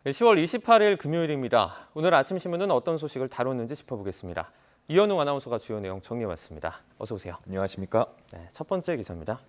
10월 28일 금요일입니다. 오늘 아침 신문은 어떤 소식을 다뤘는지 짚어보겠습니다. 이현웅 아나운서가 주요 내용 정리해왔습니다. 어서 오세요. 안녕하십니까? 네, 첫 번째 기사입니다.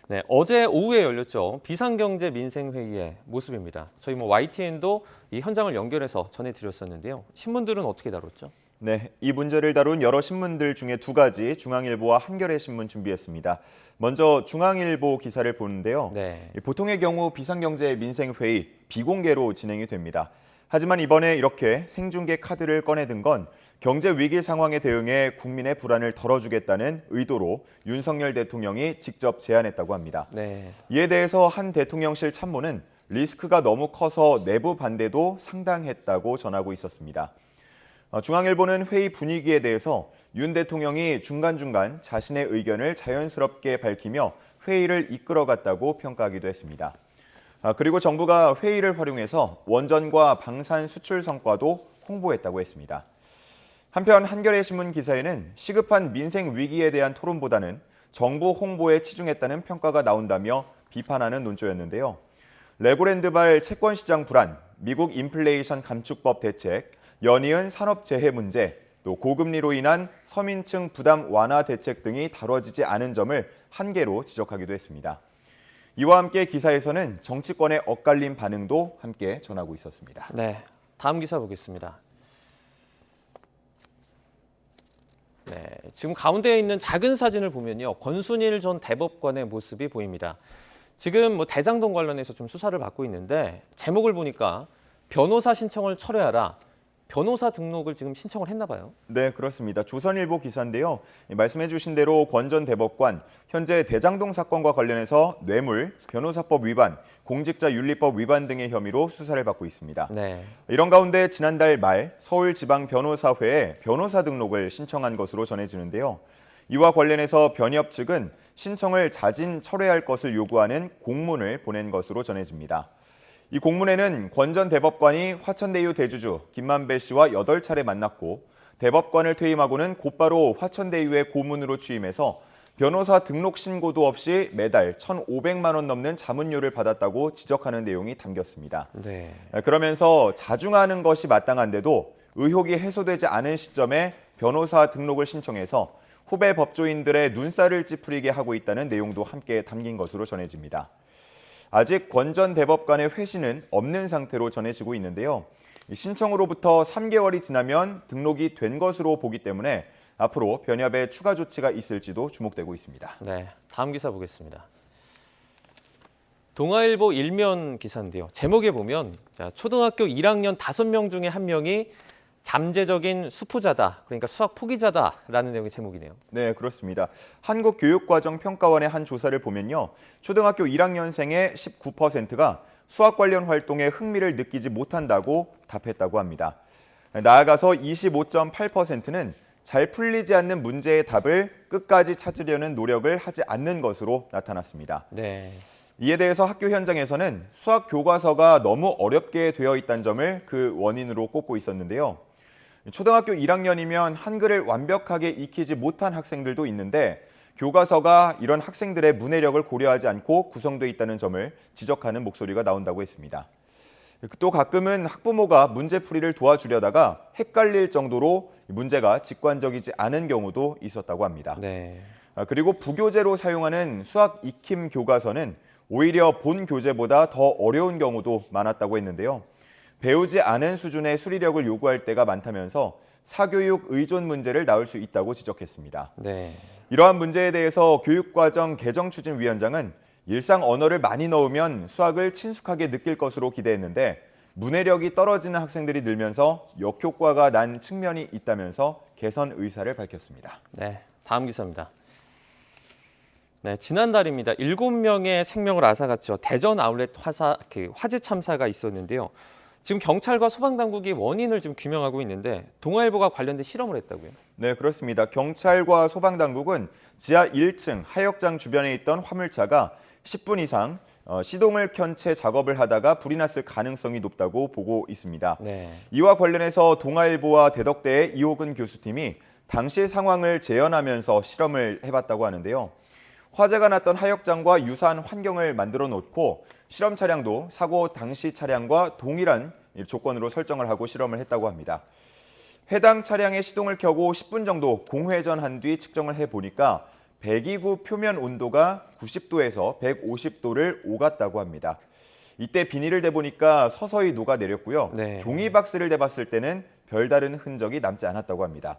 네, 어제 오후에 열렸죠. 비상경제 민생회의의 모습입니다. 저희 YTN도 이 현장을 연결해서 전해드렸었는데요. 신문들은 어떻게 다뤘죠? 네, 이 문제를 다룬 여러 신문들 중에 두 가지 중앙일보와 한겨레 신문 준비했습니다. 먼저 중앙일보 기사를 보는데요. 네. 보통의 경우 비상경제 민생회의 비공개로 진행이 됩니다. 하지만 이번에 이렇게 생중계 카드를 꺼내든 건 경제 위기 상황에 대응해 국민의 불안을 덜어주겠다는 의도로 윤석열 대통령이 직접 제안했다고 합니다. 네. 이에 대해서 한 대통령실 참모는 리스크가 너무 커서 내부 반대도 상당했다고 전하고 있었습니다. 중앙일보는 회의 분위기에 대해서 윤 대통령이 중간중간 자신의 의견을 자연스럽게 밝히며 회의를 이끌어갔다고 평가하기도 했습니다. 그리고 정부가 회의를 활용해서 원전과 방산 수출 성과도 홍보했다고 했습니다. 한편 한겨레 신문 기사에는 시급한 민생 위기에 대한 토론보다는 정부 홍보에 치중했다는 평가가 나온다며 비판하는 논조였는데요. 레고랜드발 채권시장 불안, 미국 인플레이션 감축법 대책, 연이은 산업재해 문제, 또 고금리로 인한 서민층 부담 완화 대책 등이 다뤄지지 않은 점을 한계로 지적하기도 했습니다. 이와 함께 기사에서는 정치권의 엇갈린 반응도 함께 전하고 있었습니다. 네, 다음 기사 보겠습니다. 네, 지금 가운데에 있는 작은 사진을 보면요. 권순일 전 대법관의 모습이 보입니다. 지금 대장동 관련해서 좀 수사를 받고 있는데 제목을 보니까 변호사 신청을 철회하라. 변호사 등록을 지금 신청을 했나 봐요. 네, 그렇습니다. 조선일보 기사인데요. 말씀해 주신 대로 권 전 대법관, 현재 대장동 사건과 관련해서 뇌물, 변호사법 위반, 공직자윤리법 위반 등의 혐의로 수사를 받고 있습니다. 네. 이런 가운데 지난달 말 서울지방변호사회에 변호사 등록을 신청한 것으로 전해지는데요. 이와 관련해서 변협 측은 신청을 자진 철회할 것을 요구하는 공문을 보낸 것으로 전해집니다. 이 공문에는 권 전 대법관이 화천대유 대주주 김만배 씨와 8차례 만났고 대법관을 퇴임하고는 곧바로 화천대유의 고문으로 취임해서 변호사 등록 신고도 없이 매달 1,500만 원 넘는 자문료를 받았다고 지적하는 내용이 담겼습니다. 네. 그러면서 자중하는 것이 마땅한데도 의혹이 해소되지 않은 시점에 변호사 등록을 신청해서 후배 법조인들의 눈살을 찌푸리게 하고 있다는 내용도 함께 담긴 것으로 전해집니다. 아직 권 전 대법관의 회신은 없는 상태로 전해지고 있는데요. 신청으로부터 3개월이 지나면 등록이 된 것으로 보기 때문에 앞으로 변협의 추가 조치가 있을지도 주목되고 있습니다. 네, 다음 기사 보겠습니다. 동아일보 일면 기사인데요. 제목에 보면 초등학교 1학년 5명 중에 1명이 잠재적인 수포자다, 그러니까 수학 포기자다라는 내용의 제목이네요. 네, 그렇습니다. 한국교육과정평가원의 한 조사를 보면요. 초등학교 1학년생의 19%가 수학 관련 활동에 흥미를 느끼지 못한다고 답했다고 합니다. 나아가서 25.8%는 잘 풀리지 않는 문제의 답을 끝까지 찾으려는 노력을 하지 않는 것으로 나타났습니다. 네. 이에 대해서 학교 현장에서는 수학 교과서가 너무 어렵게 되어 있다는 점을 그 원인으로 꼽고 있었는데요. 초등학교 1학년이면 한글을 완벽하게 익히지 못한 학생들도 있는데 교과서가 이런 학생들의 문해력을 고려하지 않고 구성되어 있다는 점을 지적하는 목소리가 나온다고 했습니다. 또 가끔은 학부모가 문제풀이를 도와주려다가 헷갈릴 정도로 문제가 직관적이지 않은 경우도 있었다고 합니다. 네. 그리고 부교재로 사용하는 수학 익힘 교과서는 오히려 본 교재보다 더 어려운 경우도 많았다고 했는데요. 배우지 않은 수준의 수리력을 요구할 때가 많다면서 사교육 의존 문제를 낳을 수 있다고 지적했습니다. 네. 이러한 문제에 대해서 교육과정 개정추진위원장은 일상 언어를 많이 넣으면 수학을 친숙하게 느낄 것으로 기대했는데 문해력이 떨어지는 학생들이 늘면서 역효과가 난 측면이 있다면서 개선 의사를 밝혔습니다. 네, 다음 기사입니다. 네, 지난달입니다. 7명의 생명을 앗아갔죠. 대전 아울렛 화재 참사가 있었는데요. 지금 경찰과 소방당국이 원인을 지금 규명하고 있는데 동아일보가 관련된 실험을 했다고요? 네, 그렇습니다. 경찰과 소방당국은 지하 1층 하역장 주변에 있던 화물차가 10분 이상 시동을 켠 채 작업을 하다가 불이 났을 가능성이 높다고 보고 있습니다. 네. 이와 관련해서 동아일보와 대덕대의 이호근 교수팀이 당시 상황을 재현하면서 실험을 해봤다고 하는데요. 화재가 났던 하역장과 유사한 환경을 만들어 놓고 실험 차량도 사고 당시 차량과 동일한 조건으로 설정을 하고 실험을 했다고 합니다. 해당 차량의 시동을 켜고 10분 정도 공회전한 뒤 측정을 해보니까 배기구 표면 온도가 90도에서 150도를 오갔다고 합니다. 이때 비닐을 대보니까 서서히 녹아내렸고요. 네. 종이박스를 대봤을 때는 별다른 흔적이 남지 않았다고 합니다.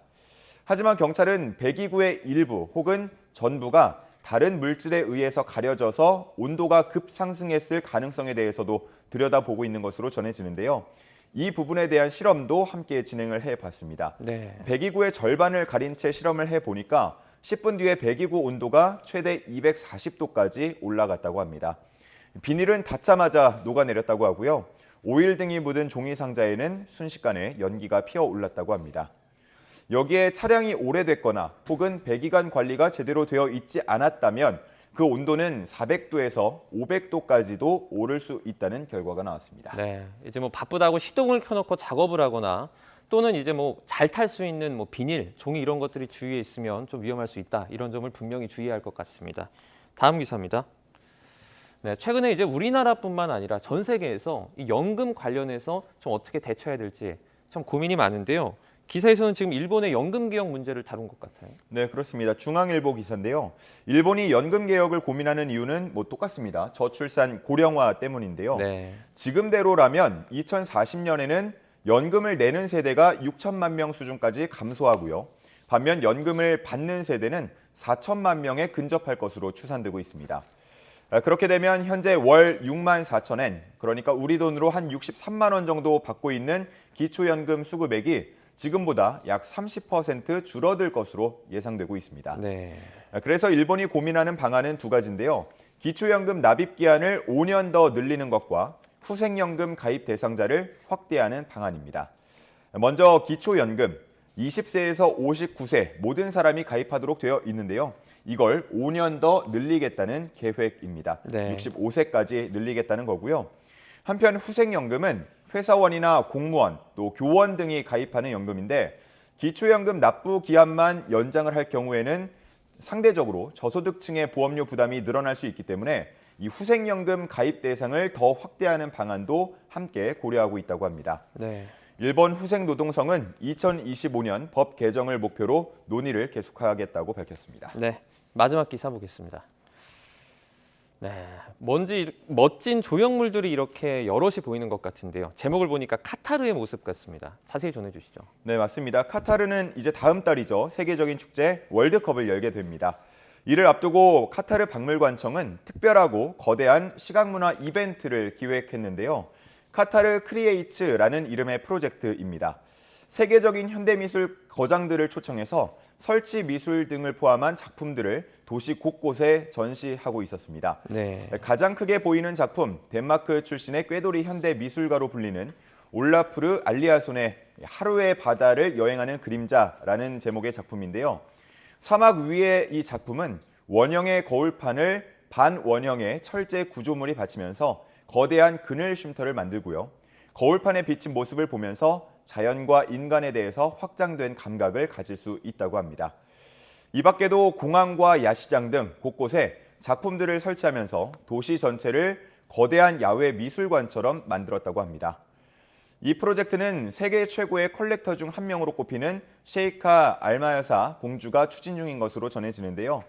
하지만 경찰은 배기구의 일부 혹은 전부가 다른 물질에 의해서 가려져서 온도가 급상승했을 가능성에 대해서도 들여다보고 있는 것으로 전해지는데요. 이 부분에 대한 실험도 함께 진행을 해봤습니다. 네. 배기구의 절반을 가린 채 실험을 해보니까 10분 뒤에 배기구 온도가 최대 240도까지 올라갔다고 합니다. 비닐은 닫자마자 녹아내렸다고 하고요. 오일 등이 묻은 종이 상자에는 순식간에 연기가 피어올랐다고 합니다. 여기에 차량이 오래됐거나 혹은 배기관 관리가 제대로 되어 있지 않았다면 그 온도는 400도에서 500도까지도 오를 수 있다는 결과가 나왔습니다. 네, 이제 뭐 바쁘다고 시동을 켜놓고 작업을 하거나 또는 이제 뭐 잘 탈 수 있는 뭐 비닐, 종이 이런 것들이 주위에 있으면 좀 위험할 수 있다. 이런 점을 분명히 주의해야 할 것 같습니다. 다음 기사입니다. 네, 최근에 이제 우리나라뿐만 아니라 전 세계에서 이 연금 관련해서 좀 어떻게 대처해야 될지 참 고민이 많은데요. 기사에서는 지금 일본의 연금 개혁 문제를 다룬 것 같아요. 네, 그렇습니다. 중앙일보 기사인데요. 일본이 연금 개혁을 고민하는 이유는 뭐 똑같습니다. 저출산 고령화 때문인데요. 네. 지금대로라면 2040년에는 연금을 내는 세대가 6천만 명 수준까지 감소하고요. 반면 연금을 받는 세대는 4천만 명에 근접할 것으로 추산되고 있습니다. 그렇게 되면 현재 월 6만 4천 엔, 그러니까 우리 돈으로 한 63만 원 정도 받고 있는 기초연금 수급액이 지금보다 약 30% 줄어들 것으로 예상되고 있습니다. 네. 그래서 일본이 고민하는 방안은 두 가지인데요. 기초연금 납입 기한을 5년 더 늘리는 것과 후생연금 가입 대상자를 확대하는 방안입니다. 먼저 기초연금, 20세에서 59세 모든 사람이 가입하도록 되어 있는데요. 이걸 5년 더 늘리겠다는 계획입니다. 네. 65세까지 늘리겠다는 거고요. 한편 후생연금은 회사원이나 공무원, 또 교원 등이 가입하는 연금인데 기초연금 납부 기한만 연장을 할 경우에는 상대적으로 저소득층의 보험료 부담이 늘어날 수 있기 때문에 이 후생연금 가입 대상을 더 확대하는 방안도 함께 고려하고 있다고 합니다. 네. 일본 후생노동성은 2025년 법 개정을 목표로 논의를 계속하겠다고 밝혔습니다. 네. 마지막 기사 보겠습니다. 네, 멋진 조형물들이 이렇게 여럿이 보이는 것 같은데요. 제목을 보니까 카타르의 모습 같습니다. 자세히 전해주시죠. 네, 맞습니다. 카타르는 이제 다음 달이죠. 세계적인 축제 월드컵을 열게 됩니다. 이를 앞두고 카타르 박물관청은 특별하고 거대한 시각문화 이벤트를 기획했는데요. 카타르 크리에이츠라는 이름의 프로젝트입니다. 세계적인 현대미술 거장들을 초청해서 설치 미술 등을 포함한 작품들을 도시 곳곳에 전시하고 있었습니다. 네. 가장 크게 보이는 작품, 덴마크 출신의 꾀돌이 현대 미술가로 불리는 올라프르 알리아손의 하루의 바다를 여행하는 그림자라는 제목의 작품인데요. 사막 위의 이 작품은 원형의 거울판을 반원형의 철제 구조물이 받치면서 거대한 그늘 쉼터를 만들고요. 거울판에 비친 모습을 보면서 자연과 인간에 대해서 확장된 감각을 가질 수 있다고 합니다. 이 밖에도 공항과 야시장 등 곳곳에 작품들을 설치하면서 도시 전체를 거대한 야외 미술관처럼 만들었다고 합니다. 이 프로젝트는 세계 최고의 컬렉터 중 한 명으로 꼽히는 셰이카 알마야사 공주가 추진 중인 것으로 전해지는데요.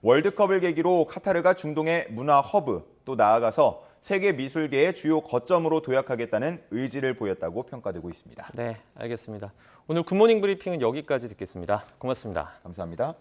월드컵을 계기로 카타르가 중동의 문화 허브, 또 나아가서 세계 미술계의 주요 거점으로 도약하겠다는 의지를 보였다고 평가되고 있습니다. 네, 알겠습니다. 오늘 굿모닝 브리핑은 여기까지 듣겠습니다. 고맙습니다. 감사합니다.